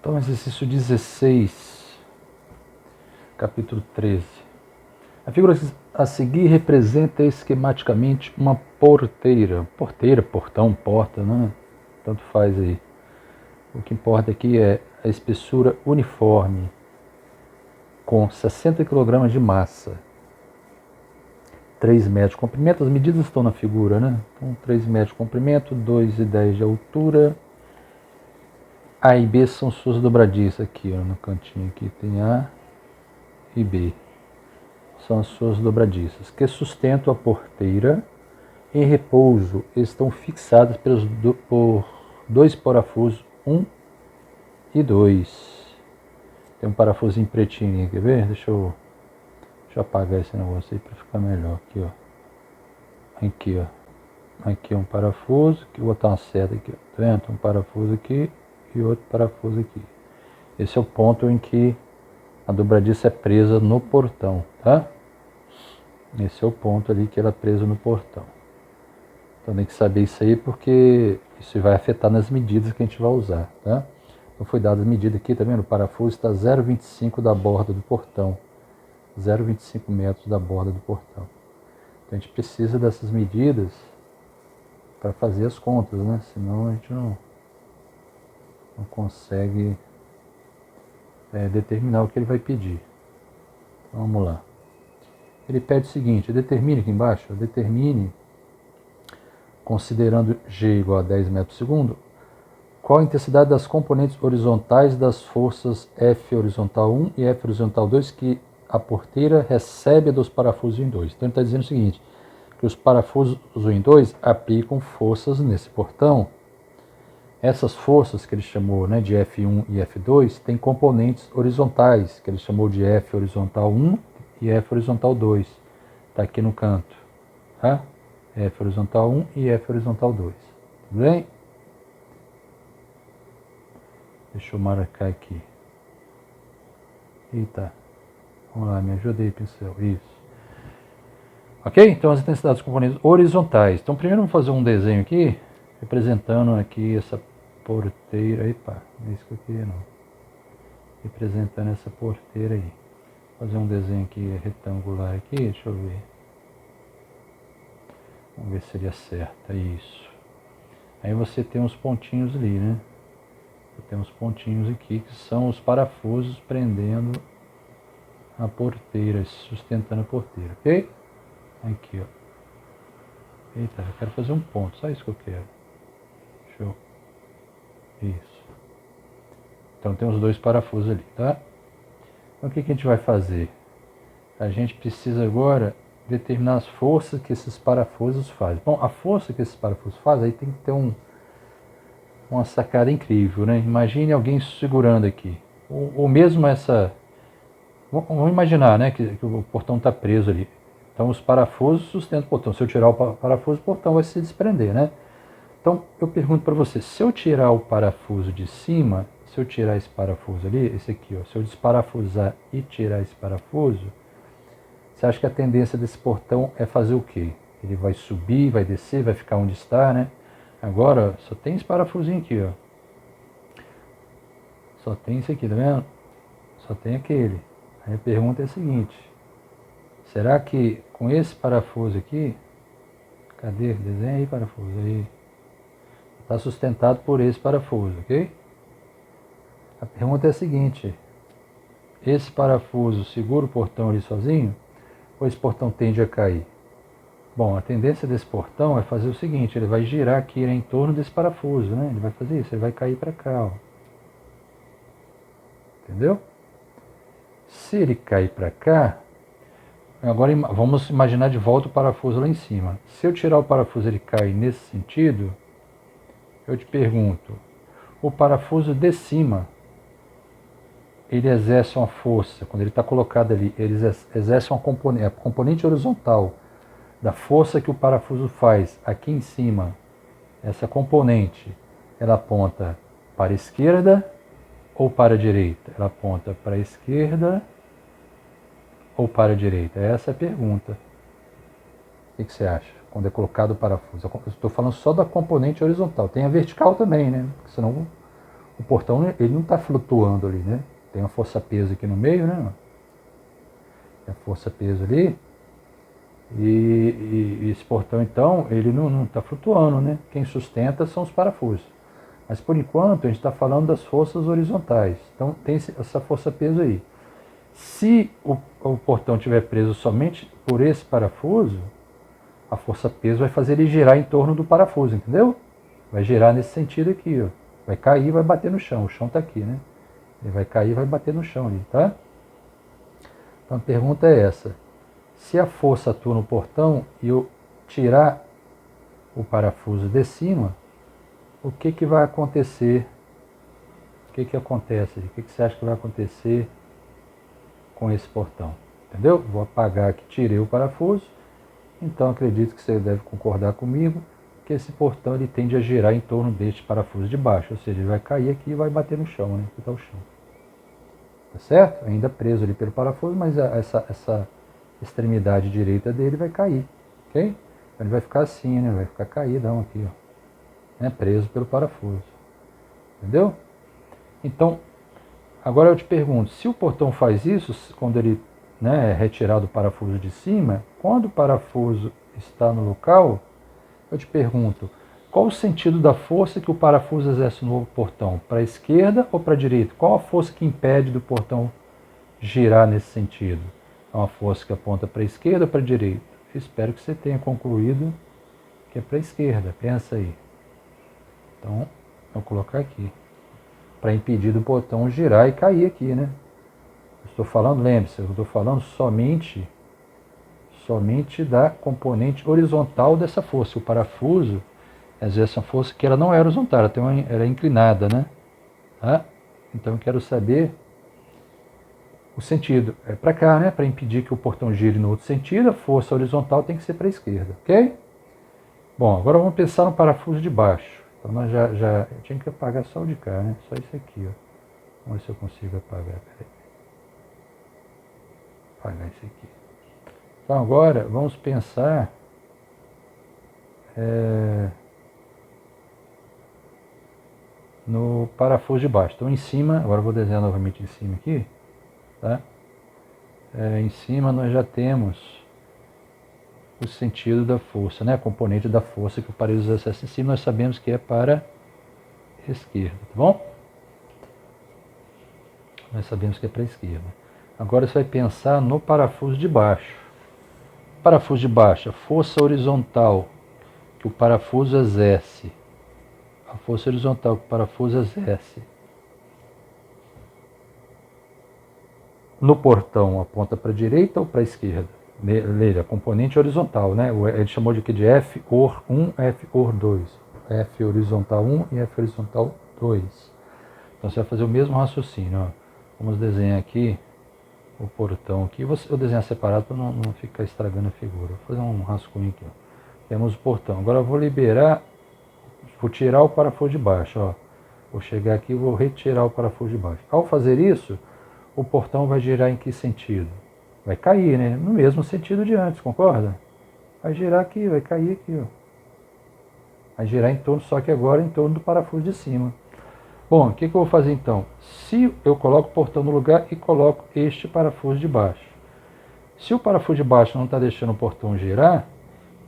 Então, exercício 16, capítulo 13. A figura a seguir representa esquematicamente uma porteira. Porteira, portão, porta, né? Tanto faz aí. O que importa aqui é a espessura uniforme, com 60 kg de massa. 3 metros de comprimento, as medidas estão na figura, né? Então, 3 metros de comprimento, 2,10 de altura. A e B são suas dobradiças aqui, ó, no cantinho aqui tem A e B. São as suas dobradiças, que sustentam a porteira em repouso. Estão fixadas por dois parafusos, 1 e 2. Tem um parafusinho pretinho, quer ver? Deixa eu apagar esse negócio aí para ficar melhor. Aqui, ó. Aqui, ó. Aqui é um parafuso, que eu vou botar uma seta aqui, ó. Tá vendo? Tem um parafuso aqui e outro parafuso aqui. Esse é o ponto em que a dobradiça é presa no portão, tá? Esse é o ponto ali que ela é presa no portão. Então tem que saber isso aí porque isso vai afetar nas medidas que a gente vai usar, tá? Então foi dada a medida aqui, tá vendo? O parafuso está 0,25 da borda do portão. 0,25 metros da borda do portão. Então a gente precisa dessas medidas para fazer as contas, né? Senão a gente não consegue determinar o que ele vai pedir. Então, vamos lá. Ele pede o seguinte, determine aqui embaixo, determine, considerando G igual a 10 metros por segundo, qual a intensidade das componentes horizontais das forças F horizontal 1 e F horizontal 2 que a porteira recebe dos parafusos em 2. Então ele está dizendo o seguinte, que os parafusos em 2 aplicam forças nesse portão. Essas forças que ele chamou, né, de F1 e F2 têm componentes horizontais, que ele chamou de F horizontal 1 e F horizontal 2. Está aqui no canto. Tá? F horizontal 1 e F horizontal 2. Tudo bem? Deixa eu marcar aqui. Eita. Vamos lá, me ajuda aí, pincel. Isso. Ok? Então as intensidades dos componentes horizontais. Então primeiro vamos fazer um desenho aqui, representando aqui essa porteira. Epa, não é isso que eu queria não. Representando essa porteira aí. Vou fazer um desenho aqui retangular aqui, deixa eu ver. Vamos ver se seria certo. É isso. Aí você tem uns pontinhos ali, né? Tem uns pontinhos aqui que são os parafusos prendendo a porteira, sustentando a porteira, ok? Aqui, ó. Eita, eu quero fazer um ponto, só isso que eu quero. Show. Isso. Então tem os dois parafusos ali, tá? Então o que a gente vai fazer? A gente precisa agora determinar as forças que esses parafusos fazem. Bom, a força que esses parafusos fazem, aí tem que ter uma sacada incrível, né? Imagine alguém segurando aqui. Ou mesmo essa... Vamos imaginar, né, que o portão está preso ali. Então os parafusos sustentam o portão. Se eu tirar o parafuso, o portão vai se desprender, né? Então eu pergunto para você, se eu tirar o parafuso de cima, se eu tirar esse parafuso ali, esse aqui, ó, se eu desparafusar e tirar esse parafuso, você acha que a tendência desse portão é fazer o quê? Ele vai subir, vai descer, vai ficar onde está, né? Agora, só tem esse parafusinho aqui, ó. Só tem esse aqui, tá vendo? Só tem aquele. Aí a pergunta é a seguinte, será que com esse parafuso aqui, cadê? Desenha aí parafuso, aí. Está sustentado por esse parafuso, ok? A pergunta é a seguinte, esse parafuso segura o portão ali sozinho? Ou esse portão tende a cair? Bom, a tendência desse portão é fazer o seguinte, ele vai girar aqui, né, em torno desse parafuso, né? Ele vai fazer isso, ele vai cair para cá, ó. Entendeu? Se ele cair para cá, agora vamos imaginar de volta o parafuso lá em cima. Se eu tirar o parafuso e ele cair nesse sentido, eu te pergunto, o parafuso de cima, ele exerce uma força, quando ele está colocado ali, ele exerce uma componente, a componente horizontal da força que o parafuso faz aqui em cima, essa componente, ela aponta para a esquerda ou para a direita? Ela aponta para a esquerda ou para a direita? Essa é a pergunta. O que você acha? Quando é colocado o parafuso. Eu estou falando só da componente horizontal. Tem a vertical também, né? Porque senão o portão ele não está flutuando ali, né? Tem uma força-peso aqui no meio, né? Tem a força-peso ali. E esse portão, então, ele não está flutuando, né? Quem sustenta são os parafusos. Mas, por enquanto, a gente está falando das forças horizontais. Então, tem essa força-peso aí. Se o portão estiver preso somente por esse parafuso, a força-peso vai fazer ele girar em torno do parafuso, entendeu? Vai girar nesse sentido aqui, ó. Vai cair e vai bater no chão. O chão está aqui, né? Ele vai cair e vai bater no chão ali, tá? Então, a pergunta é essa. Se a força atua no portão e eu tirar o parafuso de cima, o que vai acontecer? O que acontece? O que você acha que vai acontecer com esse portão? Entendeu? Vou apagar aqui, tirei o parafuso. Então acredito que você deve concordar comigo que esse portão ele tende a girar em torno deste parafuso de baixo. Ou seja, ele vai cair aqui e vai bater no chão, né? Aqui está o chão. Tá certo? Ainda preso ali pelo parafuso, mas essa extremidade direita dele vai cair. Ok? Então ele vai ficar assim, né? Vai ficar caidão aqui, ó. Né? Preso pelo parafuso. Entendeu? Então, agora eu te pergunto, se o portão faz isso, quando ele, né, é retirado o parafuso de cima, quando o parafuso está no local, eu te pergunto, qual o sentido da força que o parafuso exerce no portão? Para a esquerda ou para a direita? Qual a força que impede do portão girar nesse sentido? É uma força que aponta para a esquerda ou para a direita? Eu espero que você tenha concluído que é para a esquerda. Pensa aí. Então, vou colocar aqui. Para impedir do portão girar e cair aqui, né? Estou falando, lembre-se, eu estou falando somente da componente horizontal dessa força. O parafuso exerce uma força que ela não é horizontal, ela é inclinada, né? Tá? Então eu quero saber o sentido. É para cá, né? Para impedir que o portão gire no outro sentido, a força horizontal tem que ser para a esquerda, ok? Bom, agora vamos pensar no parafuso de baixo. Então nós eu tinha que apagar só o de cá, né? Só isso aqui, ó. Vamos ver se eu consigo apagar. Peraí. Apagar isso aqui. Então agora vamos pensar no parafuso de baixo. Então em cima, agora eu vou desenhar novamente em cima aqui, tá? Em cima nós já temos o sentido da força, né? A componente da força que o parafuso exerce em cima, nós sabemos que é para a esquerda, tá bom? Nós sabemos que é para a esquerda. Agora você vai pensar no parafuso de baixo. Parafuso de baixo, a força horizontal que o parafuso exerce. A força horizontal que o parafuso exerce no portão aponta para a direita ou para a esquerda? Leia, a componente horizontal, né? Ele chamou de que de FOR1, FOR2. F horizontal 1 e F horizontal 2. Então você vai fazer o mesmo raciocínio, ó. Vamos desenhar aqui o portão aqui. Eu desenhar separado para não ficar estragando a figura. Vou fazer um rascunho aqui, ó. Temos o portão. Agora eu vou tirar o parafuso de baixo, ó. Vou chegar aqui e vou retirar o parafuso de baixo. Ao fazer isso, o portão vai girar em que sentido? Vai cair, né? No mesmo sentido de antes, concorda? Vai girar aqui, vai cair aqui, ó. Vai girar em torno, só que agora em torno do parafuso de cima. Bom, o que eu vou fazer então? Se eu coloco o portão no lugar e coloco este parafuso de baixo. Se o parafuso de baixo não está deixando o portão girar,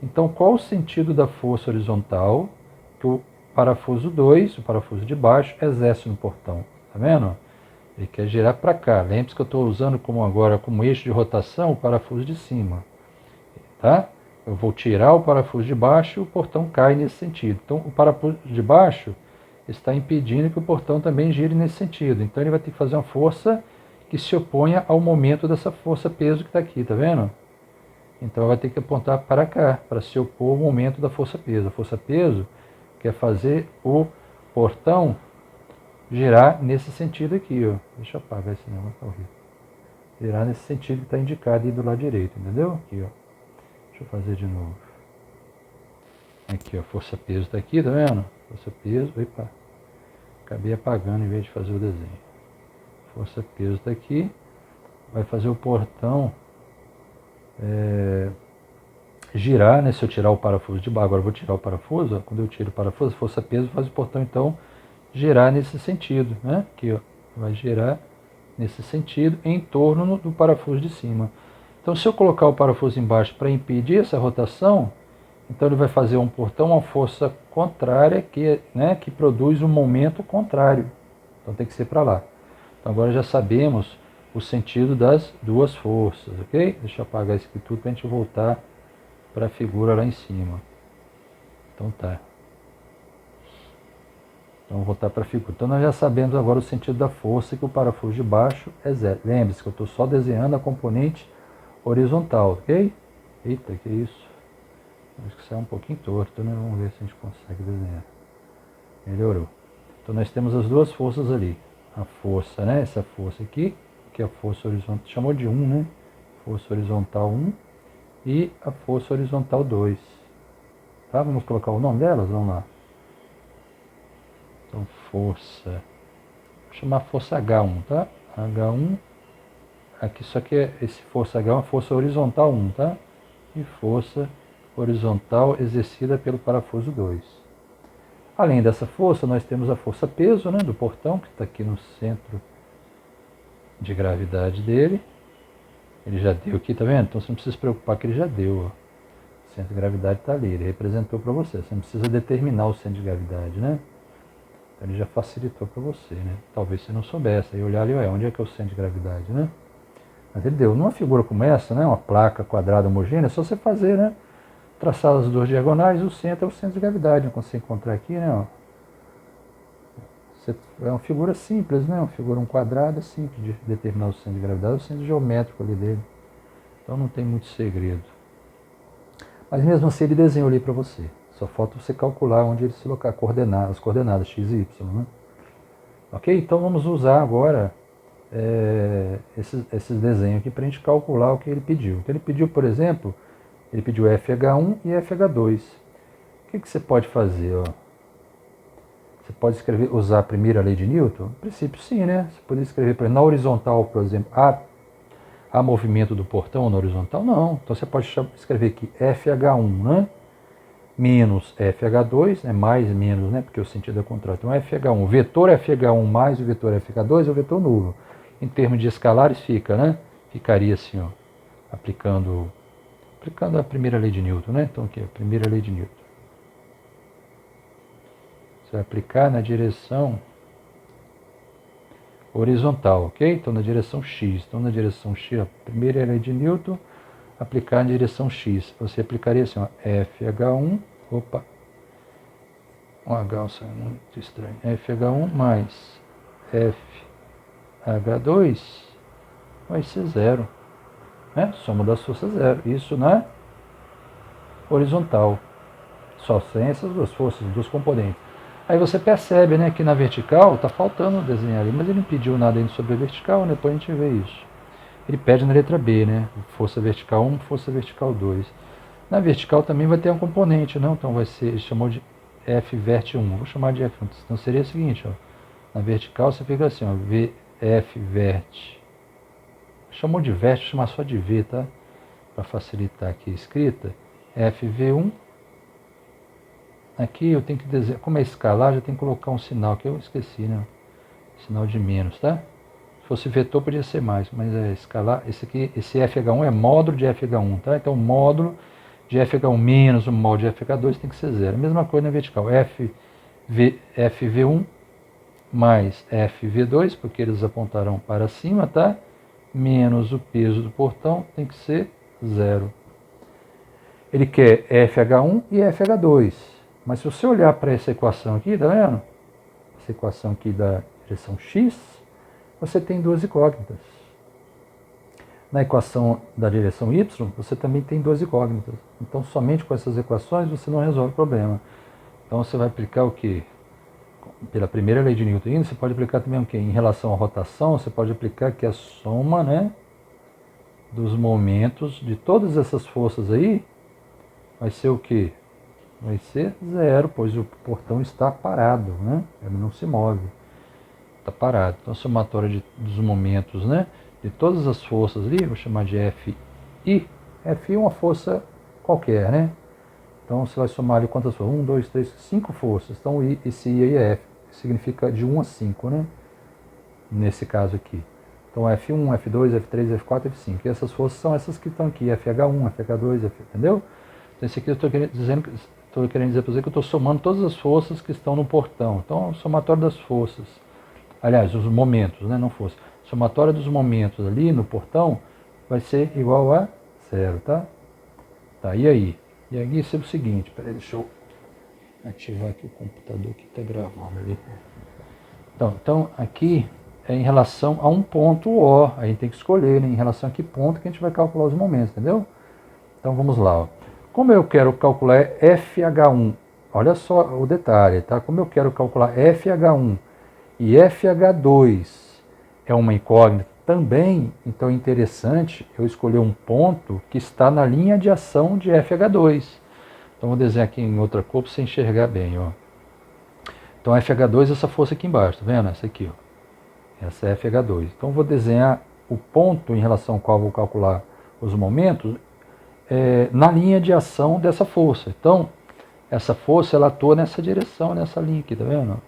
então qual o sentido da força horizontal que o parafuso 2, o parafuso de baixo, exerce no portão? Tá vendo? Ele quer girar para cá. Lembre-se que eu estou usando como eixo de rotação o parafuso de cima. Tá? Eu vou tirar o parafuso de baixo e o portão cai nesse sentido. Então o parafuso de baixo está impedindo que o portão também gire nesse sentido. Então ele vai ter que fazer uma força que se oponha ao momento dessa força peso que está aqui, tá vendo? Então vai ter que apontar para cá, para se opor ao momento da força peso. A força peso quer fazer o portão girar nesse sentido aqui, ó. Deixa eu apagar esse negócio, tá horrível. Girar nesse sentido que está indicado aí do lado direito, entendeu? Aqui, ó. Deixa eu fazer de novo. Aqui, ó, força peso está aqui, tá vendo? Força peso, epa. Acabei apagando em vez de fazer o desenho. Força peso está aqui. Vai fazer o portão girar, né? Se eu tirar o parafuso de baixo, agora eu vou tirar o parafuso, ó. Quando eu tiro o parafuso, a força peso faz o portão então girar nesse sentido, né? Aqui, ó, vai girar nesse sentido em torno do parafuso de cima. Então, se eu colocar o parafuso embaixo para impedir essa rotação, então ele vai fazer um portão, uma força contrária que, né, que produz um momento contrário. Então tem que ser para lá. Então agora já sabemos o sentido das duas forças, ok? Deixa eu apagar isso aqui tudo para a gente voltar para a figura lá em cima. Então tá. Então vamos voltar para a figura. Então nós já sabemos agora o sentido da força, que o parafuso de baixo é zero. Lembre-se que eu estou só desenhando a componente horizontal, ok? Eita, que isso? Acho que saiu um pouquinho torto, né? Vamos ver se a gente consegue desenhar. Melhorou. Então nós temos as duas forças ali. A força, né? Essa força aqui, que é a força horizontal, chamou de 1, né? Força horizontal 1 e a força horizontal 2. Tá? Vamos colocar o nome delas? Vamos lá. Então força, vou chamar força H1, tá? H1, aqui só que esse força H1 é força horizontal 1, tá? E força horizontal exercida pelo parafuso 2. Além dessa força, nós temos a força peso, né, do portão, que está aqui no centro de gravidade dele. Ele já deu aqui, tá vendo? Então você não precisa se preocupar que ele já deu. Ó. O centro de gravidade está ali, ele representou para você. Você não precisa determinar o centro de gravidade, né? Então ele já facilitou para você, né? Talvez você não soubesse. Aí olhar ali, ué, onde é que é o centro de gravidade, né? Mas ele deu. Numa figura como essa, né, uma placa quadrada homogênea, é só você fazer, né? Traçar as duas diagonais, o centro é o centro de gravidade. Quando você encontrar aqui, né? Ó, é uma figura simples, né? Uma figura, um quadrado é simples de determinar o centro de gravidade, o centro geométrico ali dele. Então não tem muito segredo. Mas mesmo assim ele desenhou ali para você. Só falta você calcular onde ele se locar, as coordenadas x e y, né? Ok? Então vamos usar agora esses desenhos aqui para a gente calcular o que ele pediu. Então ele pediu, por exemplo, ele pediu FH1 e FH2. O que você pode fazer? Ó? Você pode escrever, usar a primeira lei de Newton? No princípio sim, né? Você poderia escrever, por exemplo, na horizontal, por exemplo, há movimento do portão na horizontal? Não. Então você pode escrever aqui FH1, né? Menos FH2, né? Mais, menos, né? Porque o sentido é contrário. Então FH1, o vetor FH1 mais o vetor FH2 é o vetor nulo. Em termos de escalares fica, né? Ficaria assim, ó, aplicando a primeira lei de Newton, né? Então aqui, a primeira lei de Newton. Você vai aplicar na direção horizontal, ok? Então na direção x. Então na direção x, a primeira lei de Newton, aplicar na direção x. Você aplicaria assim, ó, FH1, opa, um H é muito estranho, FH1 mais FH2 vai ser zero, né? Soma das forças zero. Isso na horizontal. Só sem essas duas forças, duas componentes. Aí você percebe, né, que na vertical está faltando desenhar ali, mas ele não pediu nada ainda sobre a vertical, né? Depois a gente vê isso. Ele pede na letra B, né? Força vertical 1, força vertical 2. Na vertical também vai ter um componente, não? Então vai ser, ele chamou de F vert 1. Vou chamar de F1. Então seria o seguinte, ó. Na vertical você fica assim, ó, VF vert. Chamou de vert, vou chamar só de V, tá? Para facilitar aqui a escrita. FV1. Aqui eu tenho que desenhar, como é escalar, já tem que colocar um sinal, que eu esqueci, né? Sinal de menos, tá? Se fosse vetor podia ser mais, mas é escalar. Esse aqui, esse FH1 é módulo de FH1, tá? Então o módulo de FH1 menos o módulo de FH2 tem que ser zero. A mesma coisa na vertical, FV1 mais FV2, porque eles apontarão para cima, tá? Menos o peso do portão tem que ser zero. Ele quer FH1 e FH2. Mas se você olhar para essa equação aqui, tá vendo? Essa equação aqui da direção x, você tem duas incógnitas. Na equação da direção y, você também tem duas incógnitas. Então, somente com essas equações você não resolve o problema. Então, você vai aplicar o quê? Pela primeira lei de Newton, você pode aplicar também o quê? Em relação à rotação, você pode aplicar que a soma, né, dos momentos de todas essas forças aí vai ser o quê? Vai ser zero, pois o portão está parado, né? Ele não se move, está parado. Então a somatória dos momentos, né, de todas as forças ali, vou chamar de Fi. Fi é uma força qualquer, né? Então você vai somar ali quantas forças? 1, 2, 3, 5 forças. Então esse I aí é F. significa de 1 a 5, né? Nesse caso aqui. Então F1, F2, F3, F4, F5. E essas forças são essas que estão aqui, FH1, FH2, entendeu? Então esse aqui eu estou querendo dizer para você que eu estou somando todas as forças que estão no portão. Então, o somatório das forças, aliás, os momentos, né, não forças. O somatório dos momentos ali no portão vai ser igual a 0, tá? Tá, e aí? E aí isso é o seguinte, peraí, deixa eu ativar aqui o computador que está gravando ali. Então, aqui é em relação a um ponto O, a gente tem que escolher, né, em relação a que ponto que a gente vai calcular os momentos, entendeu? Então vamos lá, ó. Como eu quero calcular FH1, olha só o detalhe, tá? Como eu quero calcular FH1 e FH2 é uma incógnita também, então é interessante eu escolher um ponto que está na linha de ação de FH2. Então vou desenhar aqui em outra cor para você enxergar bem, ó. Então FH2 é essa força aqui embaixo, tá vendo? Essa aqui, ó. Essa é FH2. Então vou desenhar o ponto em relação ao qual vou calcular os momentos na linha de ação dessa força. Então, essa força ela atua nessa direção, nessa linha aqui, tá vendo?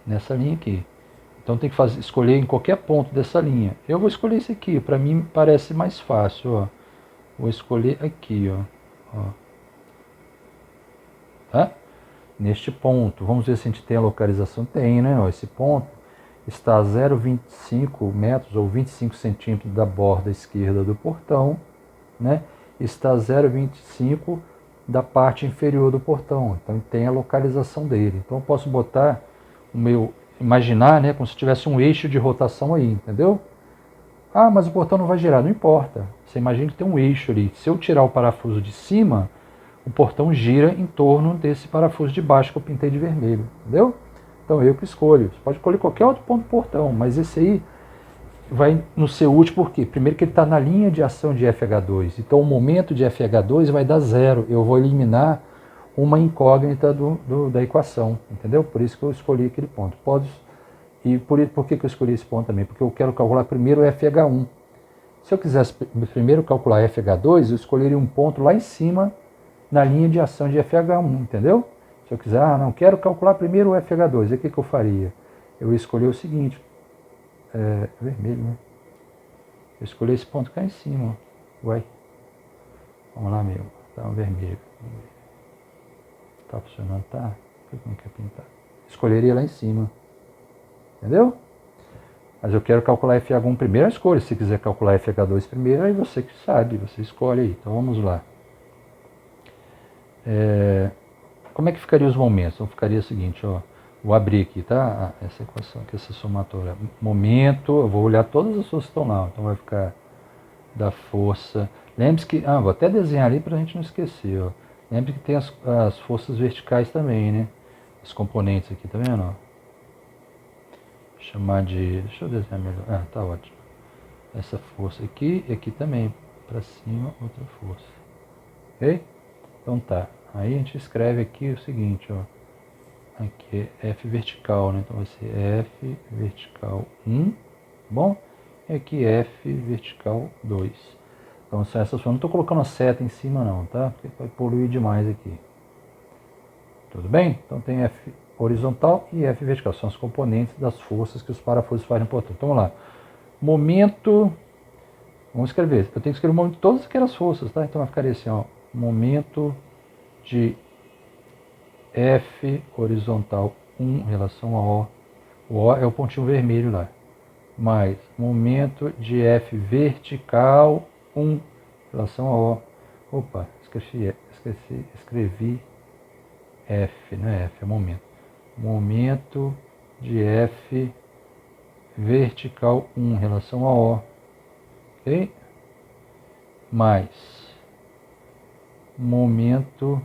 Nessa linha aqui. Então tem que escolher em qualquer ponto dessa linha. Eu vou escolher esse aqui, para mim parece mais fácil, ó. Vou escolher aqui, ó. Tá? Neste ponto, vamos ver se a gente tem a localização. Tem, né? Ó, esse ponto está a 0,25 metros ou 25 centímetros da borda esquerda do portão, né? Está a 0,25 da parte inferior do portão. Então tem a localização dele. Então eu posso botar o meu, imaginar, né, como se tivesse um eixo de rotação aí, entendeu? Ah, mas o portão não vai girar, não importa. Você imagina que tem um eixo ali. Se eu tirar o parafuso de cima, o portão gira em torno desse parafuso de baixo que eu pintei de vermelho, entendeu? Então eu que escolho. Você pode escolher qualquer outro ponto do portão, mas esse aí vai no ser útil porque, primeiro, que ele está na linha de ação de FH2. Então o momento de FH2 vai dar 0. Eu vou eliminar uma incógnita da equação, entendeu? Por isso que eu escolhi aquele ponto. E por que eu escolhi esse ponto também? Porque eu quero calcular primeiro o FH1. Se eu quisesse primeiro calcular FH2, eu escolheria um ponto lá em cima na linha de ação de FH1, entendeu? Se eu quiser, não, quero calcular primeiro o FH2, aí o que eu faria? Eu escolhi o seguinte, vermelho, né? Eu escolhi esse ponto cá em cima, ó. Uai. Vamos lá, meu. Tá um vermelho. Tá funcionando, tá? Por que não quer pintar? Escolheria lá em cima. Entendeu? Mas eu quero calcular FH1 primeiro, a escolha. Se quiser calcular FH2 primeiro, aí você que sabe, você escolhe aí. Então vamos lá. Como é que ficaria os momentos? Então ficaria o seguinte, ó. Vou abrir aqui, tá? Essa equação aqui, essa somatória. Momento, eu vou olhar todas as forças que estão lá. Então vai ficar da força. Lembre-se que, vou até desenhar ali para a gente não esquecer, ó. Lembre que tem as forças verticais também, né? Os componentes aqui, tá vendo? Ó? Chamar de, deixa eu desenhar melhor. Tá ótimo. Essa força aqui e aqui também. Para cima, outra força. Ok? Então tá. Aí a gente escreve aqui o seguinte, ó. Aqui é F vertical, né? Então vai ser F vertical 1, bom? E aqui F vertical 2. Então são essas formas. Não estou colocando a seta em cima não, tá? Porque vai poluir demais aqui. Tudo bem? Então tem F horizontal e F vertical. São os componentes das forças que os parafusos fazem no portão. Então vamos lá. Momento. Vamos escrever. Eu tenho que escrever o momento de todas aquelas forças, tá? Então vai ficar assim, ó. Momento de F horizontal 1 em relação a O. O O é o pontinho vermelho lá. Mais momento de F vertical 1 em relação a O. Opa, escrevi F, não é F, é momento. Momento de F vertical 1 em relação a O. Ok? Mais momento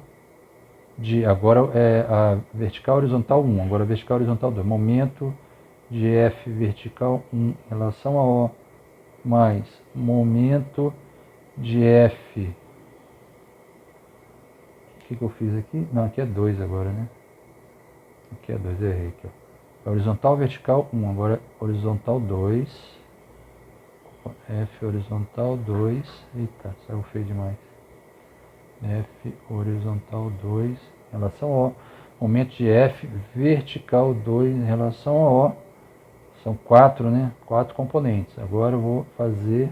de, agora é a vertical horizontal 1, agora a vertical horizontal 2. Momento de F vertical 1 em relação a O, mais momento de F. O que eu fiz aqui? Não, aqui é 2 agora, né? Aqui é 2, errei aqui, ó. Horizontal, vertical 1, agora horizontal 2. F horizontal 2. Eita, saiu feio demais. F horizontal 2 em relação ao momento de F vertical 2 em relação a O. São 4, né? 4 componentes. Agora eu vou fazer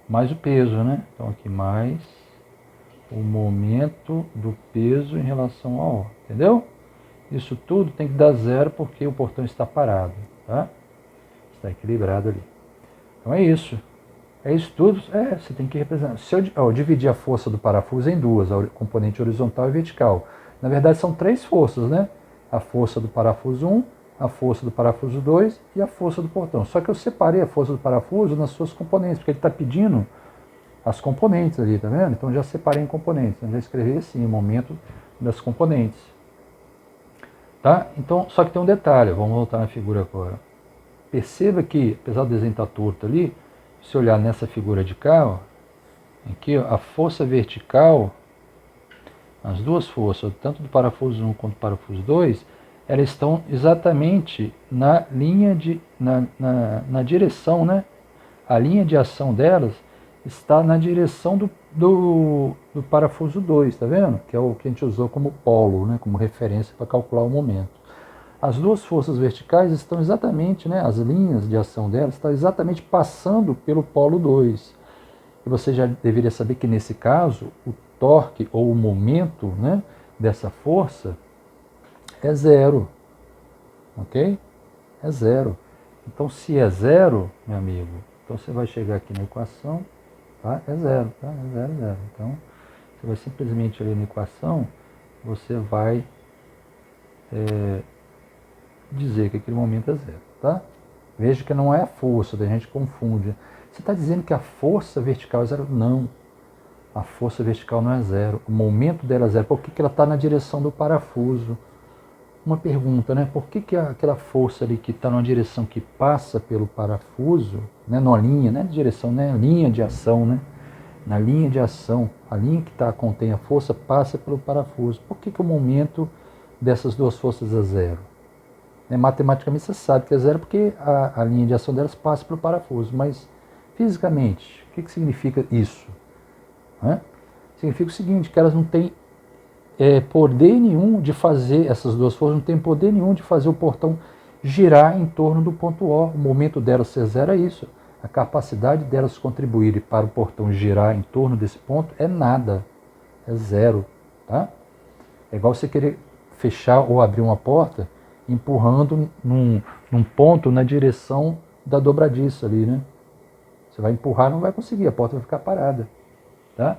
mais o peso, né? Então aqui mais o momento do peso em relação a O. Entendeu? Isso tudo tem que dar zero porque o portão está parado, tá? Está equilibrado ali. Então é isso. É isso tudo. Você tem que representar. Se eu dividir a força do parafuso em duas, a componente horizontal e vertical. Na verdade são 3 forças, né? A força do parafuso 1, a força do parafuso 2 e a força do portão. Só que eu separei a força do parafuso nas suas componentes, porque ele está pedindo as componentes ali, tá vendo? Então já separei em componentes. Eu já escrevi assim, o momento das componentes. Tá? Então, só que tem um detalhe, vamos voltar na figura agora. Perceba que, apesar do desenho estar torto ali, se olhar nessa figura de cá, ó, aqui ó, a força vertical, as duas forças, tanto do parafuso 1 quanto do parafuso 2, elas estão exatamente na linha de, na direção, né? A linha de ação delas está na direção do parafuso 2, tá vendo? Que é o que a gente usou como polo, né? Como referência para calcular o momento. As duas forças verticais estão exatamente, né? As linhas de ação delas estão exatamente passando pelo polo 2. E você já deveria saber que nesse caso, o torque ou o momento, né, dessa força é zero, ok? É zero. Então, se é zero, meu amigo, então você vai chegar aqui na equação, tá? É zero, tá? É zero, zero. Então, você vai simplesmente ali na equação, você vai dizer que aquele momento é zero, tá? Veja que não é a força, a gente confunde. Você está dizendo que a força vertical é zero? Não. A força vertical não é zero. O momento dela é zero. Por que ela está na direção do parafuso? Uma pergunta, né? Por que aquela força ali que está numa direção que passa pelo parafuso, né? Numa linha, né? Direção, né? Linha de ação, né? Na linha de ação, a linha que contém a força passa pelo parafuso. Por que o momento dessas duas forças é zero? Matematicamente você sabe que é zero porque a linha de ação delas passa pelo parafuso, mas fisicamente, o que significa isso? Significa o seguinte, que elas não têm poder nenhum de fazer, essas duas forças não têm poder nenhum de fazer o portão girar em torno do ponto O. O momento delas ser zero é isso. A capacidade delas contribuírem para o portão girar em torno desse ponto é nada, é zero. Tá? É igual você querer fechar ou abrir uma porta empurrando num ponto na direção da dobradiça ali, né? Você vai empurrar, não vai conseguir, a porta vai ficar parada, tá?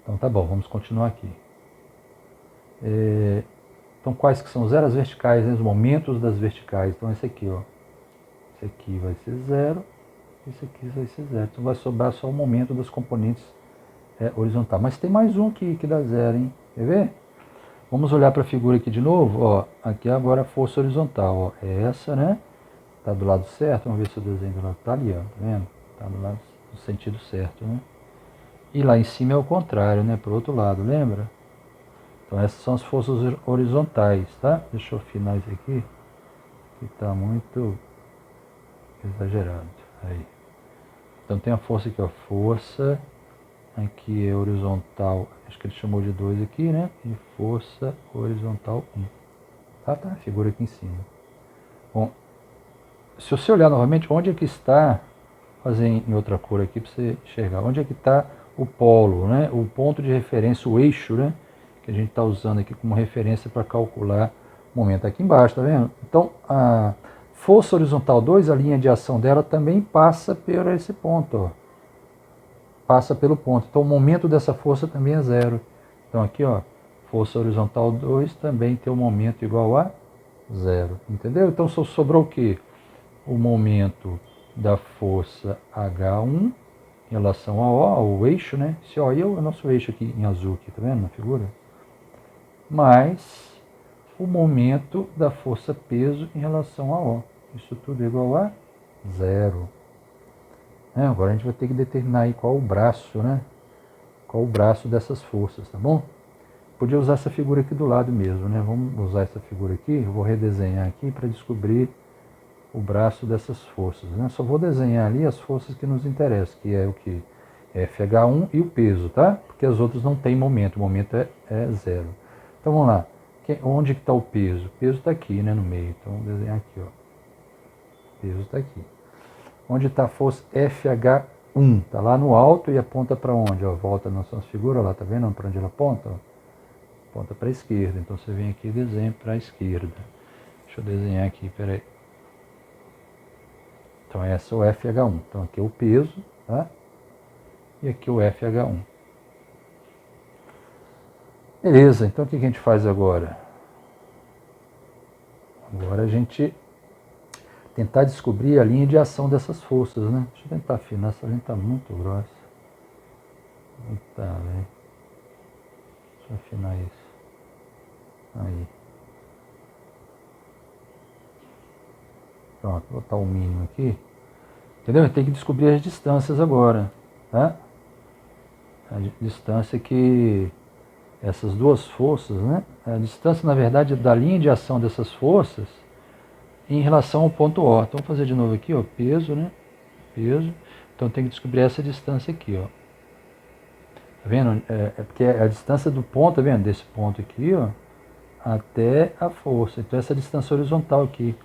Então tá bom, vamos continuar aqui. Então quais que são zero? As verticais, né? Os momentos das verticais. Então esse aqui, ó. Esse aqui vai ser zero, esse aqui vai ser zero. Então vai sobrar só o momento das componentes horizontais. Mas tem mais um que dá zero, hein? Quer ver? Vamos olhar para a figura aqui de novo, ó. Aqui agora a força horizontal, ó. É essa, né? Tá do lado certo, vamos ver se o desenho do lado tá ali, ó. Tá vendo? Tá do lado no sentido certo, né? E lá em cima é o contrário, né? Pro outro lado, lembra? Então essas são as forças horizontais, tá? Deixa eu afinar isso aqui, que tá muito exagerado. Aí. Então tem a força aqui, ó. Força aqui é horizontal, acho que ele chamou de 2 aqui, né? E força horizontal 1. Tá a figura aqui em cima. Bom, se você olhar novamente, onde é que está, fazer em outra cor aqui para você enxergar, onde é que está o polo, né? O ponto de referência, o eixo, né? Que a gente está usando aqui como referência para calcular o momento. Aqui embaixo, tá vendo? Então, a força horizontal 2, a linha de ação dela também passa por esse ponto, ó. Passa pelo ponto. Então o momento dessa força também é zero. Então aqui, ó, força horizontal 2 também tem um momento igual a zero. Entendeu? Então só sobrou o quê? O momento da força H1 em relação ao O, o eixo, né? Esse O aí é o nosso eixo aqui em azul, aqui, tá vendo na figura? Mais o momento da força peso em relação a O. Isso tudo é igual a zero. Agora a gente vai ter que determinar aí qual o braço, né? Qual o braço dessas forças, tá bom? Podia usar essa figura aqui do lado mesmo, né? Vamos usar essa figura aqui, eu vou redesenhar aqui para descobrir o braço dessas forças, né? Só vou desenhar ali as forças que nos interessam, que é o que? FH1 e o peso, tá? Porque as outras não têm momento, o momento é zero. Então vamos lá. onde que está o peso? O peso está aqui, né, no meio. Então vamos desenhar aqui, ó. O peso está aqui. Onde está a força FH1? Está lá no alto e aponta para onde? Ó, volta na sua figura lá, tá vendo para onde ela aponta? Ó? Aponta para a esquerda. Então você vem aqui e desenha para a esquerda. Deixa eu desenhar aqui, peraí. Então essa é o FH1. Então aqui é o peso, tá? E aqui o FH1. Beleza, então o que a gente faz agora? Agora a gente tentar descobrir a linha de ação dessas forças, né? Deixa eu tentar afinar, essa linha está muito grossa. Eita, velho. Deixa eu afinar isso. Aí. Pronto, vou botar o mínimo aqui. Entendeu? Tem que descobrir as distâncias agora, tá? A distância que essas duas forças, né? A distância, na verdade, da linha de ação dessas forças em relação ao ponto O. Então, vou fazer de novo aqui, ó, peso, né? Peso. Então, tem que descobrir essa distância aqui, ó. Tá vendo? É porque é a distância do ponto, tá vendo? Desse ponto aqui, ó, até a força. Então, essa distância horizontal aqui,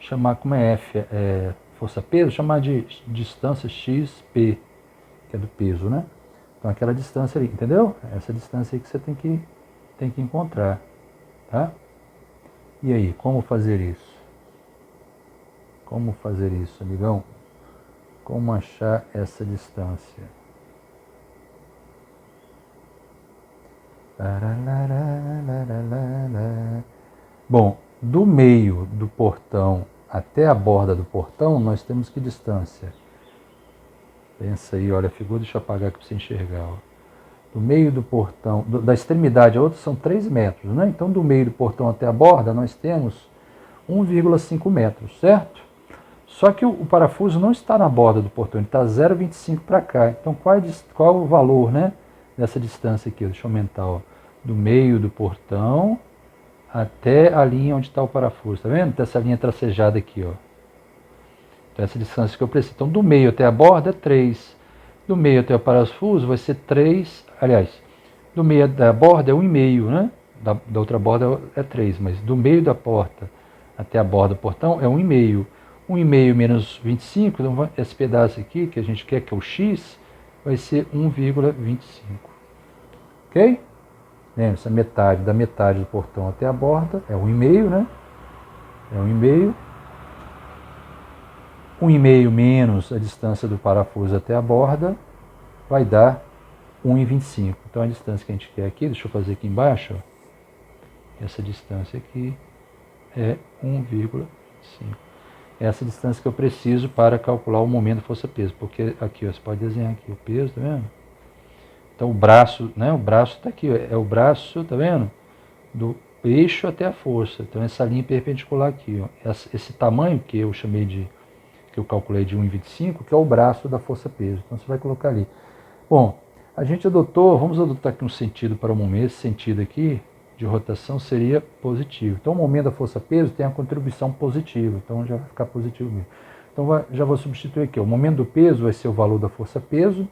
chamar como é F, força-peso, chamar de distância XP, que é do peso, né? Então, aquela distância ali, entendeu? Essa distância aí que você tem que encontrar, tá? E aí, como fazer isso? Como fazer isso, amigão? Como achar essa distância? Bom, do meio do portão até a borda do portão, nós temos que distância? Pensa aí, olha a figura, deixa eu apagar aqui para você enxergar. Ó. Do meio do portão, da extremidade a outra são 3 metros, né? Então, do meio do portão até a borda, nós temos 1,5 metros, certo? Só que o parafuso não está na borda do portão, ele está 0,25 para cá. Então, qual o valor, né, dessa distância aqui? Deixa eu aumentar, ó. Do meio do portão até a linha onde está o parafuso, tá vendo? Tem essa linha tracejada aqui, ó. Então, essa distância que eu preciso. Então, do meio até a borda é 3. Do meio até o parafuso vai ser 3, aliás, do meio da borda é 1,5, né? Da outra borda é 3, mas do meio da porta até a borda do portão é 1,5. 1,5 menos 25, então esse pedaço aqui, que a gente quer, que é o x, vai ser 1,25. Ok? Lembre-se, da metade do portão até a borda é 1,5, né? É 1,5. 1,5 menos a distância do parafuso até a borda vai dar 1,25. Então a distância que a gente quer aqui, deixa eu fazer aqui embaixo, ó, essa distância aqui é 1,25. Essa distância que eu preciso para calcular o momento força-peso, porque aqui, ó, você pode desenhar aqui o peso, tá vendo? Então o braço, né, o braço está aqui, ó, é o braço, tá vendo? Do eixo até a força. Então essa linha perpendicular aqui, ó, esse tamanho que eu chamei de, que eu calculei de 1,25, que é o braço da força-peso. Então você vai colocar ali. Bom, a gente adotou, vamos adotar aqui um sentido para o momento, esse sentido aqui de rotação seria positivo. Então o momento da força-peso tem a contribuição positiva, então já vai ficar positivo mesmo. Então já vou substituir aqui, o momento do peso vai ser o valor da força-peso,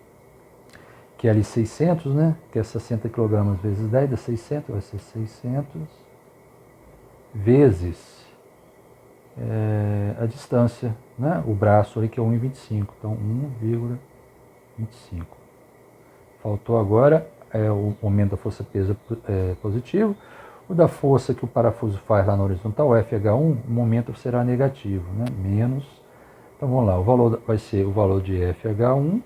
que é ali 600, né? Que é 60 kg vezes 10, dá 600, vai ser 600 vezes a distância, né? O braço ali que é 1,25, então 1,25. Faltou agora o momento da força-peso positivo. O da força que o parafuso faz lá na horizontal, o FH1, o momento será negativo, né? Menos. Então vamos lá, o valor vai ser o valor de FH1.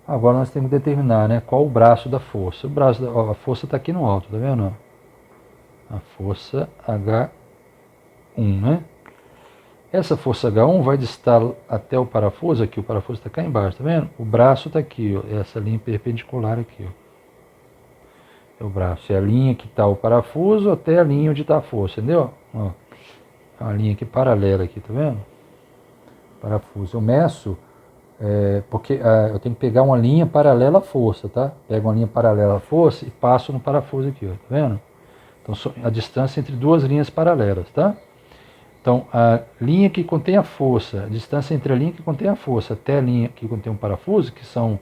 Agora nós temos que determinar, né, qual o braço da força. A força está aqui no alto, tá vendo? A força H1, né? Essa força H1 vai distar até o parafuso, aqui o parafuso está cá embaixo, tá vendo? O braço está aqui, ó, essa linha perpendicular aqui, ó. É o braço, é a linha que está o parafuso até a linha onde está a força, entendeu? Ó, é uma linha aqui paralela aqui, tá vendo? Parafuso. Eu meço, porque eu tenho que pegar uma linha paralela à força, tá? Pego uma linha paralela à força e passo no parafuso aqui, ó, tá vendo? Então, a distância entre duas linhas paralelas, tá? Então, a linha que contém a força, a distância entre a linha que contém a força até a linha que contém um parafuso, que são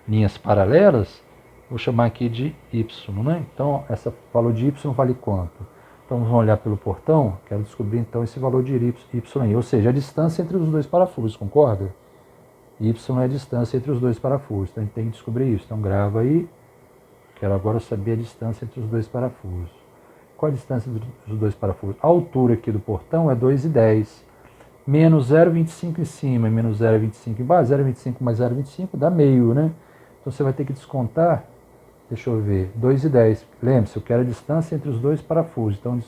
linhas paralelas, vou chamar aqui de y, né? Então, essa valor de y vale quanto? Então vamos olhar pelo portão, quero descobrir então esse valor de y, ou seja, a distância entre os dois parafusos, concorda? Y é a distância entre os dois parafusos, então a gente tem que descobrir isso. Então grava aí, quero agora saber a distância entre os dois parafusos. Qual a distância dos dois parafusos? A altura aqui do portão é 2,10. Menos 0,25 em cima e menos 0,25 embaixo, 0,25 mais 0,25 dá meio, né? Então você vai ter que descontar, deixa eu ver, 2,10. Lembre-se, eu quero a distância entre os dois parafusos. Então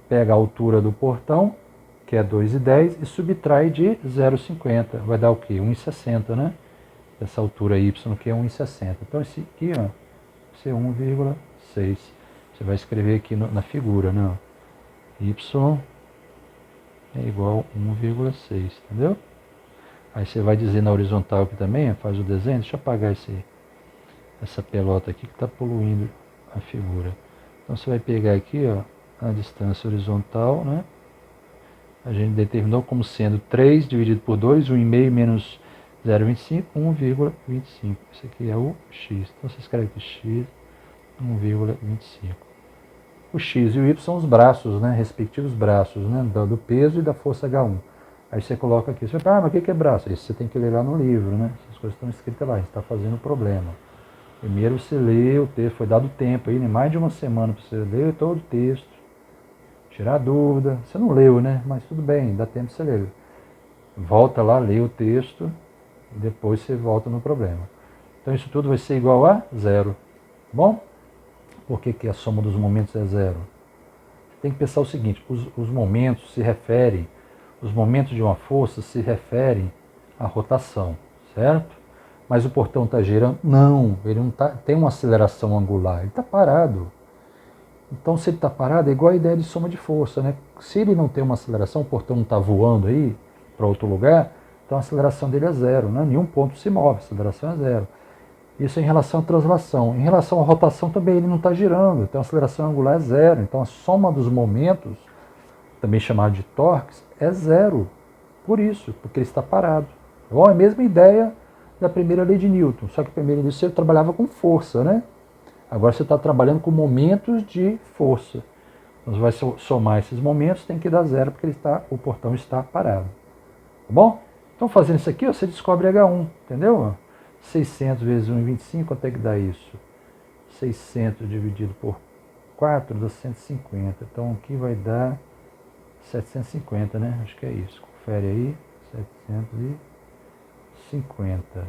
pega a altura do portão, que é 2,10, e subtrai de 0,50. Vai dar o quê? 1,60, né? Essa altura y que é 1,60. Então esse aqui, ó, vai ser 1,6. Você vai escrever aqui na figura, né? Y é igual a 1,6, entendeu? Aí você vai dizer na horizontal aqui também, faz o desenho. Deixa eu apagar essa pelota aqui que está poluindo a figura. Então você vai pegar aqui, ó, a distância horizontal, né? A gente determinou como sendo 3 dividido por 2, 1,5 menos 0,25, 1,25. Isso aqui é o x. Então você escreve aqui x, 1,25. O x e o y são os braços, né? Respectivos braços, né? Do peso e da força H1. Aí você coloca aqui, você fala, mas o que é braço? Isso você tem que ler lá no livro, né? Essas coisas estão escritas lá, a gente está fazendo o problema. Primeiro você lê o texto, foi dado tempo aí, mais de uma semana para você ler todo o texto, tirar dúvida. Você não leu, né? Mas tudo bem, dá tempo de você ler. Volta lá, lê o texto, e depois você volta no problema. Então isso tudo vai ser igual a zero, tá bom? Por que a soma dos momentos é zero? Tem que pensar o seguinte, os momentos se referem, os momentos de uma força se referem à rotação, certo? Mas o portão está girando? Não, ele não tem uma aceleração angular, ele está parado. Então se ele está parado é igual a ideia de soma de força, né? Se ele não tem uma aceleração, o portão não está voando aí para outro lugar, então a aceleração dele é zero, né? Nenhum ponto se move, a aceleração é zero. Isso em relação à translação. Em relação à rotação também ele não está girando, então a aceleração angular é zero. Então a soma dos momentos, também chamado de torques, é zero. Por isso, porque ele está parado. Bom, é a mesma ideia da primeira lei de Newton, só que a primeira lei você trabalhava com força, né? Agora você está trabalhando com momentos de força. Então você vai somar esses momentos, tem que dar zero, porque o portão está parado. Tá bom? Então fazendo isso aqui, você descobre H1, entendeu? 600 vezes 1,25, quanto é que dá isso? 600 dividido por 4 dá 150. Então aqui vai dar 750, né? Acho que é isso. Confere aí. 750.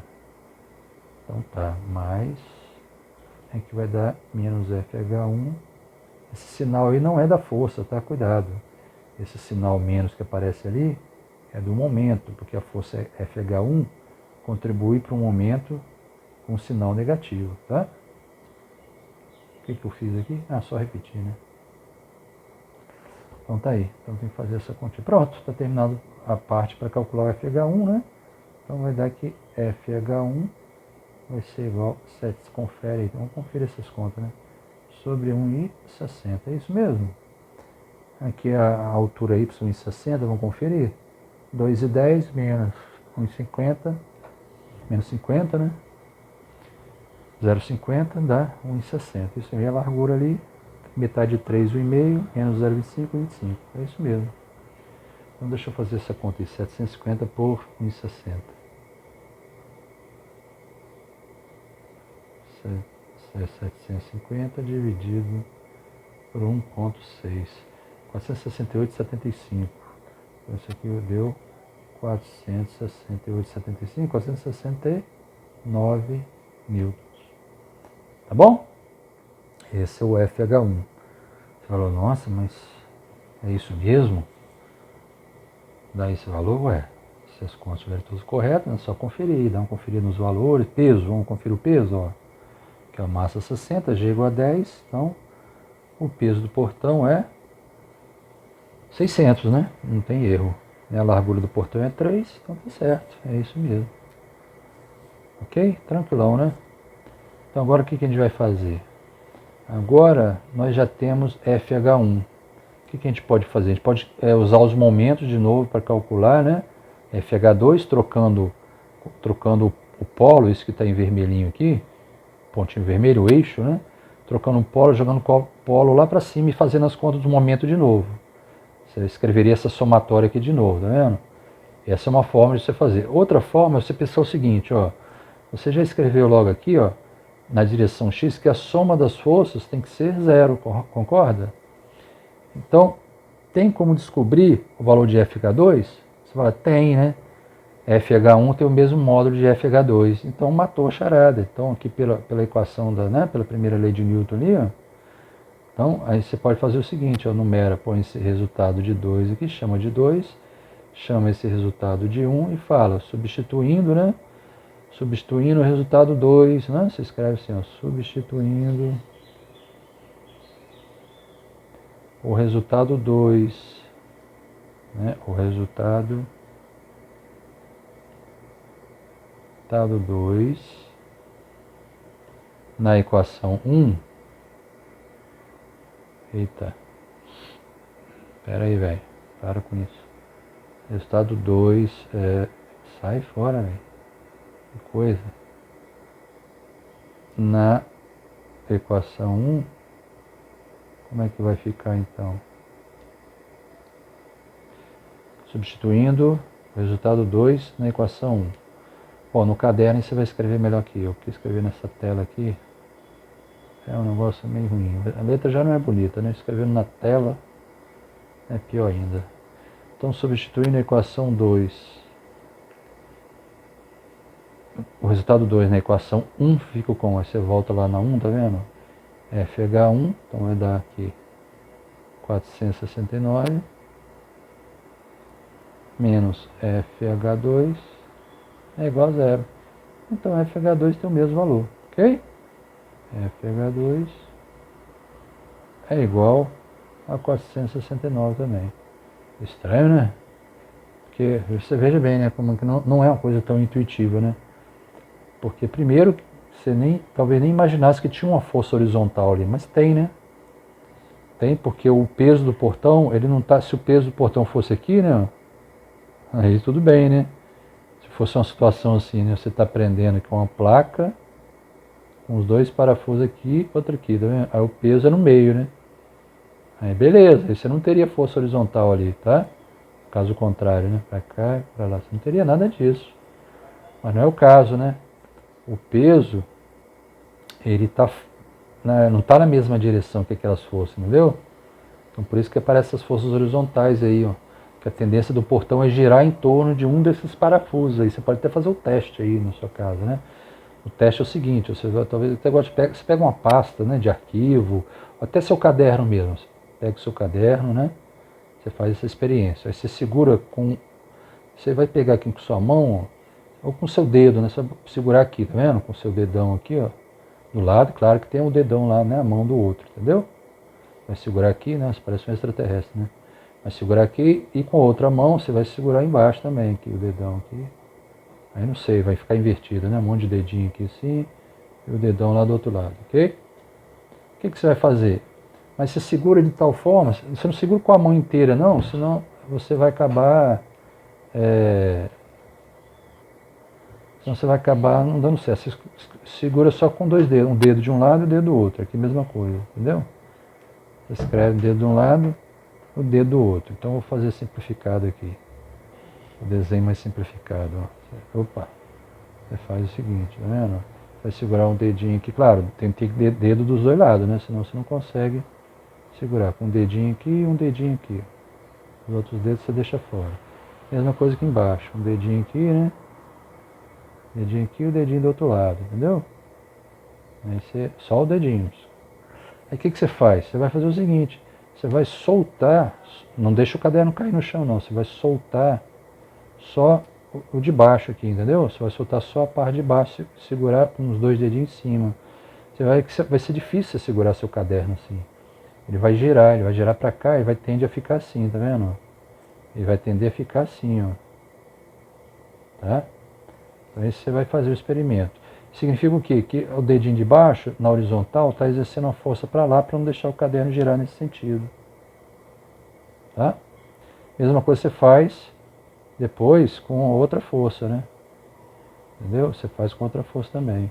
Então tá, mais. Aqui vai dar menos FH1. Esse sinal aí não é da força, tá? Cuidado. Esse sinal menos que aparece ali é do momento, porque a força FH1 contribui para um momento com sinal negativo, tá? O que eu fiz aqui? Ah, só repetir, né? Então tá aí. Então tem que fazer essa continha. Pronto, está terminado a parte para calcular o FH1, né? Então vai dar que FH1 vai ser igual a 7. Confere aí. Então vamos conferir essas contas, né? Sobre 1,60. É isso mesmo? Aqui a altura y em 60, vamos conferir. 2,10 menos 1,50. Menos 50, né? 0,50 dá 1,60. Isso aí é a largura ali. Metade de 3, 1,5. Menos 0,25, 25. É isso mesmo. Então deixa eu fazer essa conta aí. 750 por 1,60. 750 dividido por 1,6. 468,75. Então isso aqui deu 468,75, 469 newtons. Tá bom? Esse é o FH1. Você falou, nossa, mas é isso mesmo? Dá esse valor? Ué, se as contas estiverem todas corretas, é só conferir, dá uma conferida nos valores. Peso, vamos conferir o peso, ó. Que é a massa 60, G igual a 10, então o peso do portão é 600, né? Não tem erro. A largura do portão é 3, então tá certo, é isso mesmo. Ok? Tranquilão, né? Então agora o que a gente vai fazer? Agora nós já temos FH1. O que a gente pode fazer? A gente pode usar os momentos de novo para calcular, né? FH2 trocando o polo, isso que está em vermelhinho aqui, pontinho vermelho, o eixo, né? trocando um polo, jogando o polo lá para cima e fazendo as contas do momento de novo. Você escreveria essa somatória aqui de novo, tá vendo? Essa é uma forma de você fazer. Outra forma é você pensar o seguinte, ó. Você já escreveu logo aqui, ó, na direção x, que a soma das forças tem que ser 0, concorda? Então, tem como descobrir o valor de FH2? Você fala, tem, né? FH1 tem o mesmo módulo de FH2, então matou a charada. Então, aqui pela equação, pela primeira lei de Newton ali, ó, então, aí você pode fazer o seguinte, ó, numera, põe esse resultado de 2 aqui, chama de 2, chama esse resultado de 1 e fala, substituindo, né? Substituindo o resultado 2, né? Você escreve assim, ó, substituindo o resultado 2, né? O resultado 2 na equação 1. Eita. Pera aí, velho. Para com isso. Resultado 2 sai fora, velho. Que coisa. Na equação 1, como é que vai ficar então? Substituindo o resultado 2 na equação 1. Bom, no caderno você vai escrever melhor que eu, porque escrever nessa tela aqui é um negócio meio ruim. A letra já não é bonita, né? Escrevendo na tela é pior ainda. Então, substituindo a equação 2, o resultado 2 na equação 1 fica como? Aí você volta lá na 1, tá vendo? FH1, então vai dar aqui 469 menos FH2 é igual a 0. Então FH2 tem o mesmo valor, ok? FH2 é igual a 469 também. Estranho, né? Porque você veja bem, né? Como que não é uma coisa tão intuitiva, né? Porque primeiro, você talvez nem imaginasse que tinha uma força horizontal ali, mas tem, né? Tem, porque o peso do portão, ele não tá. Se o peso do portão fosse aqui, né? Aí tudo bem, né? Se fosse uma situação assim, né? Você está prendendo com uma placa, com os dois parafusos aqui, outro aqui, tá vendo? Aí o peso é no meio, né? Aí beleza, aí você não teria força horizontal ali, tá? Caso contrário, né? Pra cá, pra lá, você não teria nada disso. Mas não é o caso, né? O peso, ele tá, né, não está na mesma direção que aquelas forças, entendeu? Então por isso que aparecem essas forças horizontais aí, ó. Que a tendência do portão é girar em torno de um desses parafusos aí. Você pode até fazer o teste aí na sua casa, né? O teste é o seguinte, você talvez até goste, você pega uma pasta, né, de arquivo, até seu caderno mesmo. Você pega o seu caderno, né? Você faz essa experiência. Aí você segura com, você vai pegar aqui com sua mão, ó, ou com seu dedo, né? Você vai segurar aqui, tá vendo? Com o seu dedão aqui, ó, do lado, claro que tem um dedão lá, né, a mão do outro, entendeu? Vai segurar aqui, né? Você parece um extraterrestre, né? Vai segurar aqui e com a outra mão você vai segurar embaixo também, aqui o dedão aqui. Aí não sei, vai ficar invertido, né? Um monte de dedinho aqui assim e o dedão lá do outro lado, ok? O que você vai fazer? Mas você segura de tal forma, você não segura com a mão inteira não, senão você vai acabar senão você vai acabar não dando certo. Você segura só com dois dedos, um dedo de um lado e o dedo do outro, aqui a mesma coisa, entendeu? Você escreve o dedo de um lado, o dedo do outro. Então eu vou fazer simplificado aqui. O desenho mais simplificado, ó. Opa, você faz o seguinte, tá vendo? Vai segurar um dedinho aqui, claro, tem que ter dedo dos dois lados, né? Senão você não consegue segurar. Com um dedinho aqui e um dedinho aqui. Os outros dedos você deixa fora. Mesma coisa aqui embaixo, um dedinho aqui, né? Dedinho aqui e o dedinho do outro lado, entendeu? Aí você, só o dedinho. Aí o que você faz? Você vai fazer o seguinte, você vai soltar, não deixa o caderno cair no chão não, você vai soltar só o de baixo aqui, entendeu? Você vai soltar só a parte de baixo, segurar com os dois dedinhos em cima. Vai ser difícil você segurar seu caderno assim. Ele vai girar para cá e vai tender a ficar assim, tá vendo? Ele vai tender a ficar assim, ó. Tá? Então aí você vai fazer o experimento. Significa o quê? Que o dedinho de baixo, na horizontal, está exercendo uma força para lá para não deixar o caderno girar nesse sentido. Tá? Mesma coisa você faz depois com outra força, né? Entendeu? Você faz com outra força também.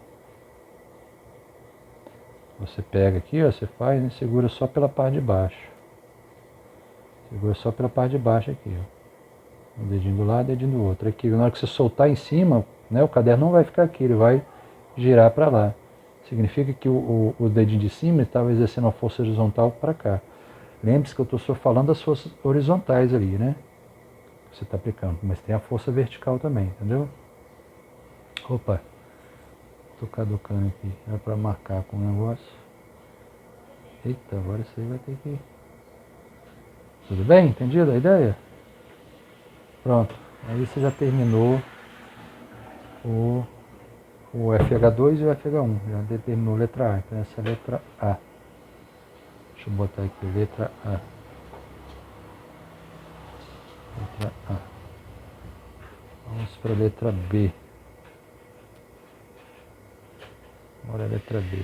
Você pega aqui, ó, você faz e segura só pela parte de baixo. Segura só pela parte de baixo aqui, ó. Um dedinho do lado, dedinho do outro. Aqui, na hora que você soltar em cima, né, o caderno não vai ficar aqui, ele vai girar para lá. Significa que o dedinho de cima estava exercendo uma força horizontal para cá. Lembre-se que eu estou só falando das forças horizontais ali, né? Você está aplicando, mas tem a força vertical também, entendeu? Opa, estou caducando aqui, era para marcar com o negócio. Eita, agora isso aí vai ter que... Tudo bem? Entendido a ideia? Pronto, aí você já terminou o FH2 e o FH1, já determinou a letra A, então essa é a letra A. Deixa eu botar aqui, letra A. Letra A. Vamos para a letra B. Agora a letra B.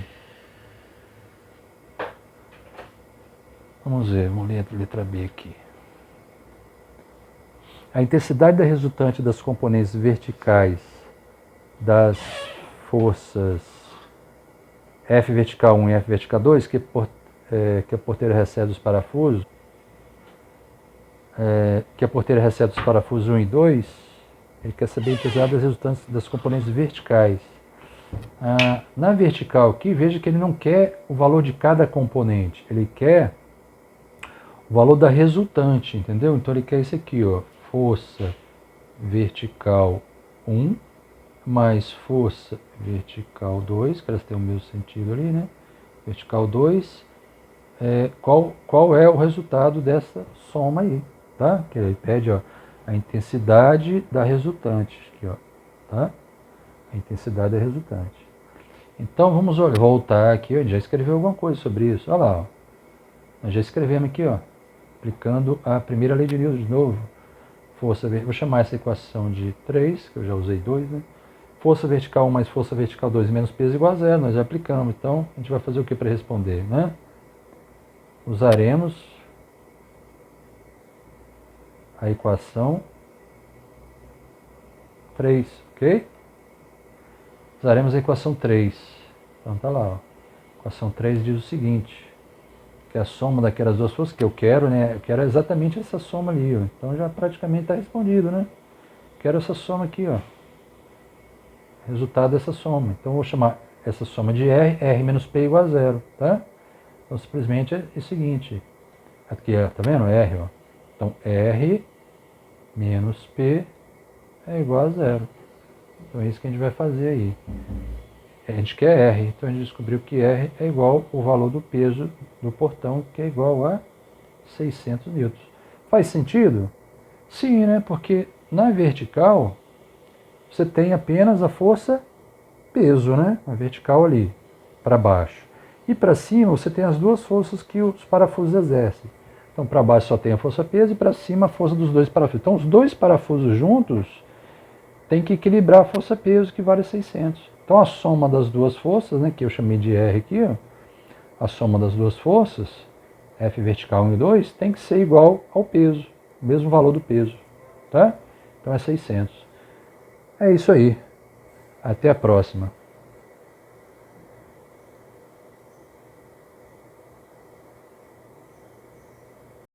Vamos ver, vamos ler a letra B aqui. A intensidade da resultante das componentes verticais das forças F vertical 1 e F vertical 2, que a porteira recebe dos parafusos, que a porteira recebe dos parafusos 1 e 2, ele quer saber a intensidade das resultantes das componentes verticais. Na vertical aqui, veja que ele não quer o valor de cada componente, ele quer o valor da resultante, entendeu? Então ele quer isso aqui, ó, força vertical 1 mais força vertical 2, que elas têm o mesmo sentido ali, né? Vertical 2, qual é o resultado dessa soma aí, tá? Que ele pede, ó, a intensidade da resultante, aqui, ó, tá? A intensidade da resultante. Então vamos voltar aqui, ó, já escreveu alguma coisa sobre isso, olha lá, ó. Nós já escrevemos aqui, ó, aplicando a primeira lei de Newton de novo. Força, vou chamar essa equação de 3, que eu já usei 2, né? Força vertical 1 mais força vertical 2 menos peso igual a 0, nós já aplicamos. Então, a gente vai fazer o que para responder, né? Usaremos a equação 3, ok? Usaremos a equação 3. Então, tá lá, ó. A equação 3 diz o seguinte, que é a soma daquelas duas forças que eu quero, né? Eu quero exatamente essa soma ali, ó. Então, já praticamente está respondido, né? Quero essa soma aqui, ó. Resultado dessa soma. Então, eu vou chamar essa soma de R menos P igual a 0, tá? Então, simplesmente é o seguinte. Aqui, ó, tá vendo? R, ó. Então, R menos P é igual a 0. Então, é isso que a gente vai fazer aí. A gente quer R, então a gente descobriu que R é igual ao valor do peso do portão, que é igual a 600 newtons. Faz sentido? Sim, né? Porque na vertical você tem apenas a força peso, né? A vertical ali, para baixo. E para cima você tem as duas forças que os parafusos exercem. Então para baixo só tem a força peso e para cima a força dos dois parafusos. Então os dois parafusos juntos tem que equilibrar a força peso, que vale 600. Então a soma das duas forças, né, que eu chamei de R aqui, ó, a soma das duas forças, F vertical 1 e 2, tem que ser igual ao peso, o mesmo valor do peso, tá? Então é 600. É isso aí. Até a próxima.